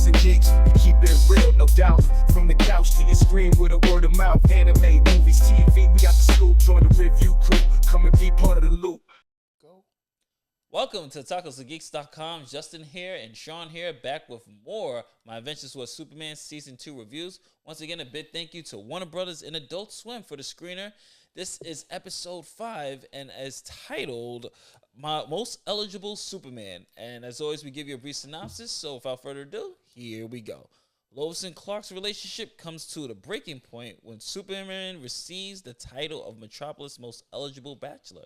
Tuckers and geeks, keep it real, no doubt. From the couch to your screen with a word of mouth. Anime, movies, TV, we got the scoop. Join the review crew, come and be part of the loop. Go. Welcome to TacosandGeeks.com. Justin here and Sean here, back with more My Adventures with Superman Season 2 reviews. Once again, a big thank you to Warner Brothers and Adult Swim for the screener. This is episode 5 and is titled My Most Eligible Superman. And as always, we give you a brief synopsis. So without further ado, here we go. Lois and Clark's relationship comes to the breaking point when Superman receives the title of Metropolis' most eligible bachelor.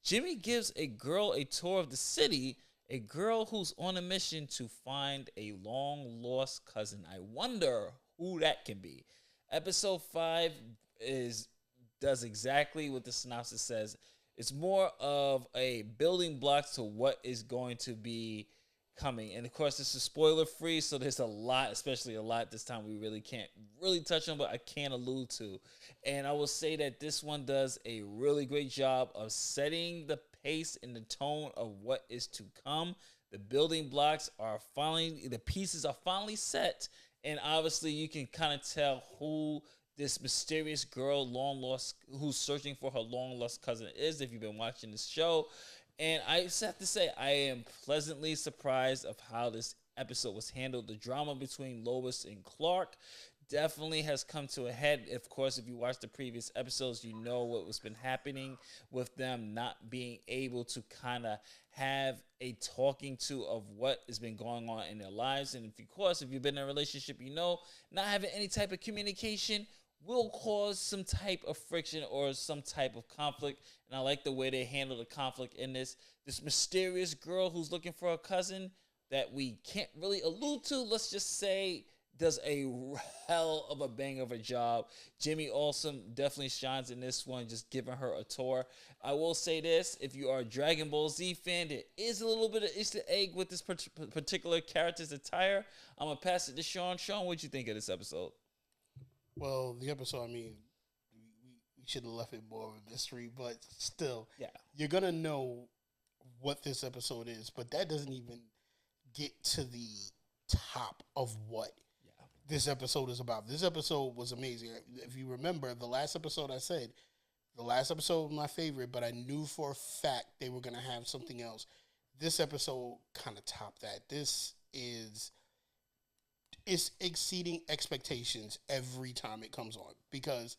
Jimmy gives a girl a tour of the city, a girl who's on a mission to find a long-lost cousin. I wonder who that can be. Episode 5 does exactly what the synopsis says. It's more of a building block to what is going to be coming. And of course, this is spoiler free, so there's a lot, especially a lot this time we really can't touch on, but I can allude to. And I will say that this one does a really great job of setting the pace and the tone of what is to come. The building blocks are finally, the pieces are finally set, and obviously you can kind of tell who this mysterious girl who's searching for her long lost cousin is, if you've been watching this show. And I just have to say, I am pleasantly surprised of how this episode was handled. The drama between Lois and Clark definitely has come to a head. Of course, if you watch the previous episodes, you know what was been happening with them not being able to kind of have a talking to of what has been going on in their lives. And of course, if you've been in a relationship, you know not having any type of communication will cause some type of friction or some type of conflict. And I like the way they handle the conflict in this mysterious girl who's looking for a cousin that we can't really allude to, let's just say, does a hell of a bang of a job. Jimmy Olsen definitely shines in this one, just giving her a tour. I will say this, if you are a Dragon Ball Z fan, there is a little bit of Easter egg with this particular character's attire. I'm going to pass it to Sean. Sean, what'd you think of this episode? Well, the episode, I mean, we should have left it more of a mystery, but still, yeah, you're going to know what this episode is, but that doesn't even get to the top of what this episode is about. This episode was amazing. If you remember, the last episode I said, the last episode was my favorite, but I knew for a fact they were going to have something else. This episode kind of topped that. This is... it's exceeding expectations every time it comes on, because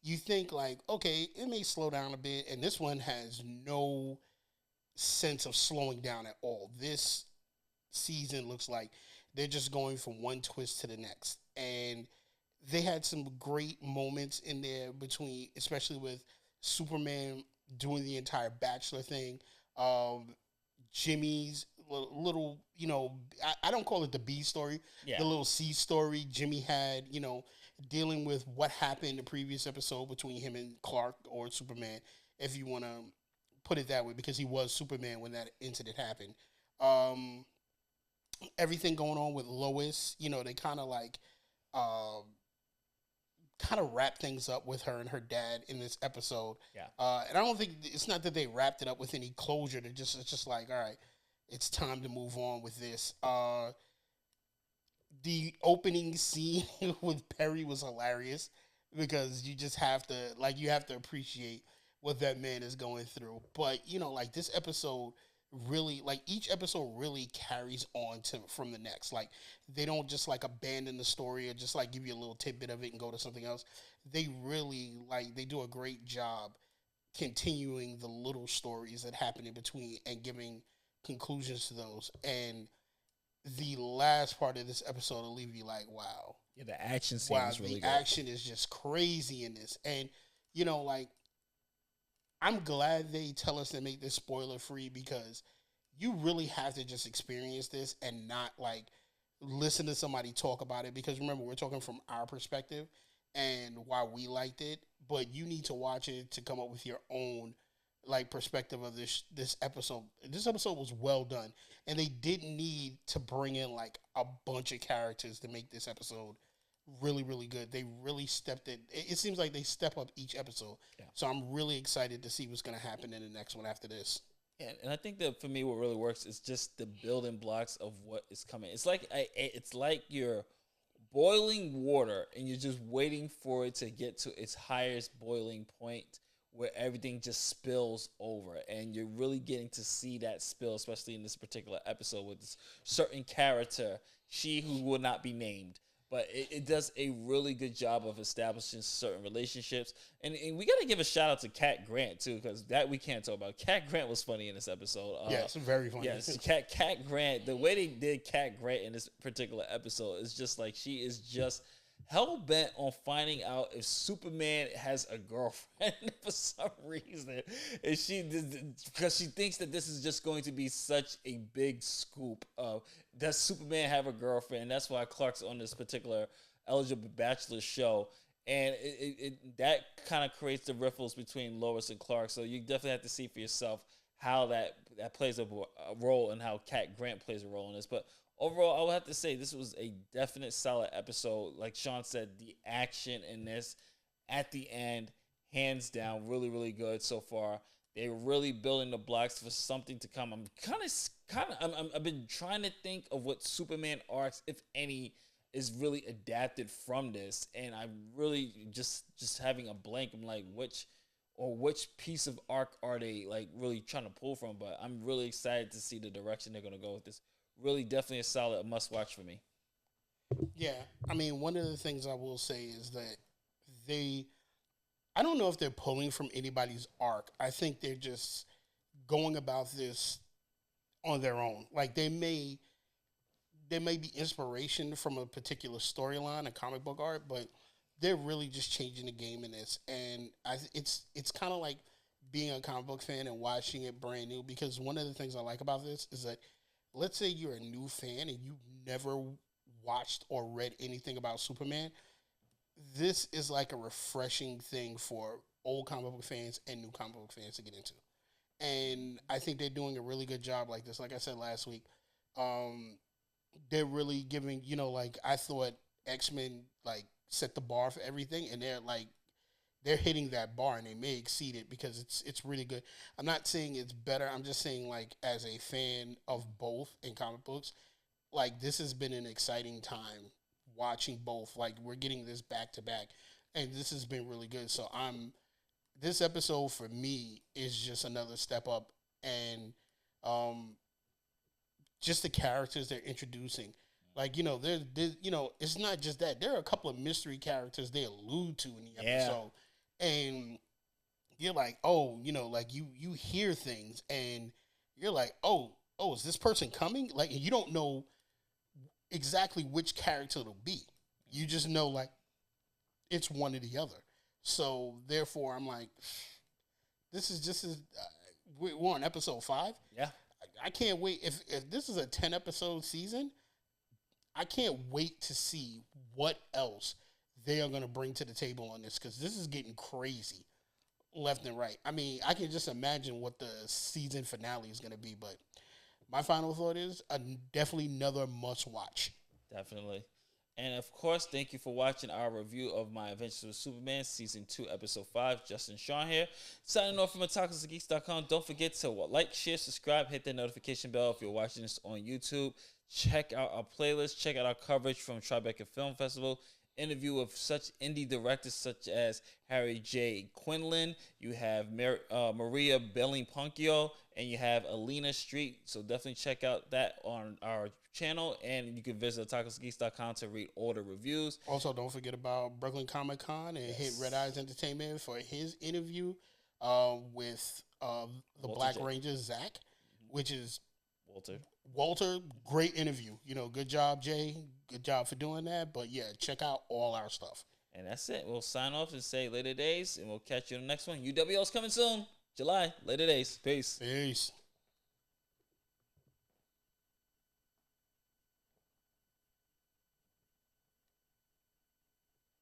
you think like, okay, it may slow down a bit, and this one has no sense of slowing down at all. This season looks like they're just going from one twist to the next, and they had some great moments in there between, especially with Superman doing the entire Bachelor thing, Jimmy's little, you know, I don't call it the B story, the little C story Jimmy had, you know, dealing with what happened in the previous episode between him and Clark, or Superman, if you want to put it that way, because he was Superman when that incident happened. Everything going on with Lois, you know, they kind of like, kind of wrap things up with her and her dad in this episode. Yeah. And I don't think, it's not that they wrapped it up with any closure. It's just like, all right, it's time to move on with this. The opening scene with Perry was hilarious, because you just have to, like, you have to appreciate what that man is going through. But, you know, like, this episode really, like, each episode really carries on from the next. Like, they don't just, like, abandon the story or just, like, give you a little tidbit of it and go to something else. They really, like, they do a great job continuing the little stories that happen in between and giving conclusions to those. And the last part of this episode will leave you like, wow. Yeah, the action scene is really good. The action is just crazy in this. And, you know, like, I'm glad they tell us to make this spoiler free, because you really have to just experience this and not, like, listen to somebody talk about it. Because remember, we're talking from our perspective and why we liked it, but you need to watch it to come up with your own, like, perspective of this episode. This episode was well done, and they didn't need to bring in, like, a bunch of characters to make this episode really, really good. They really stepped it. It seems like they step up each episode. Yeah. So I'm really excited to see what's going to happen in the next one after this. And I think that for me, what really works is just the building blocks of what is coming. It's like you're boiling water and you're just waiting for it to get to its highest boiling point where everything just spills over, and you're really getting to see that spill, especially in this particular episode with this certain character, she who will not be named. But it does a really good job of establishing certain relationships. And we got to give a shout out to Cat Grant, too, because that we can't talk about. Cat Grant was funny in this episode. Yes, very funny. Yes, Cat Grant, the way they did Cat Grant in this particular episode is just like, she is just hell-bent on finding out if Superman has a girlfriend for some reason. And because she thinks that this is just going to be such a big scoop of, does Superman have a girlfriend? And that's why Clark's on this particular eligible bachelor show. And that kind of creates the ripples between Lois and Clark. So you definitely have to see for yourself how that plays a role and how Cat Grant plays a role in this. But overall, I would have to say this was a definite solid episode. Like Sean said, the action in this at the end, hands down, really, really good so far. They're really building the blocks for something to come. I've been trying to think of what Superman arcs, if any, is really adapted from this, and I'm really just having a blank. I'm like, which piece of arc are they like really trying to pull from? But I'm really excited to see the direction they're gonna go with this. Really, definitely a solid must watch for me. Yeah, I mean, one of the things I will say is that I don't know if they're pulling from anybody's arc. I think they're just going about this on their own. Like there may be inspiration from a particular storyline, a comic book art, but they're really just changing the game in this. And it's kind of like being a comic book fan and watching it brand new, because one of the things I like about this is that, let's say you're a new fan and you've never watched or read anything about Superman. This is like a refreshing thing for old comic book fans and new comic book fans to get into. And I think they're doing a really good job like this. Like I said last week, they're really giving, like I thought X-Men like set the bar for everything, and they're hitting that bar, and they may exceed it because it's really good. I'm not saying it's better. I'm just saying, like, as a fan of both in comic books, like this has been an exciting time watching both. Like we're getting this back to back, and this has been really good. So this episode for me is just another step up, and just the characters they're introducing. Like, there's it's not just that. There are a couple of mystery characters they allude to in the episode. And you're like, oh, like you hear things and you're like, oh, is this person coming? Like, you don't know exactly which character it'll be. You just know, like, it's one or the other. So, therefore, I'm like, this is just we're on episode 5. Yeah. I can't wait. If this is a 10-episode season, I can't wait to see what else they are going to bring to the table on this, because this is getting crazy left and right. I mean, I can just imagine what the season finale is going to be, but my final thought is definitely another must watch. Definitely. And of course, thank you for watching our review of My Adventures with Superman Season 2, Episode 5. Justin Sean here. Signing off from MetropolisGeeks.com. Don't forget to like, share, subscribe, hit the notification bell if you're watching this on YouTube. Check out our playlist. Check out our coverage from Tribeca Film Festival. Interview with such indie directors such as Harry J. Quinlan. You have Maria Belling-Punkio, and you have Alina Street. So definitely check out that on our channel, and you can visit TacosGeeks.com to read all the reviews. Also, don't forget about Brooklyn Comic Con and hit Red Eyes Entertainment for his interview with the Black Ranger, Zach, which is Walter, great interview. Good job, Jay. Good job for doing that. But yeah, check out all our stuff. And that's it. We'll sign off and say later days, and we'll catch you in the next one. UWL's coming soon. July, later days. Peace. Peace.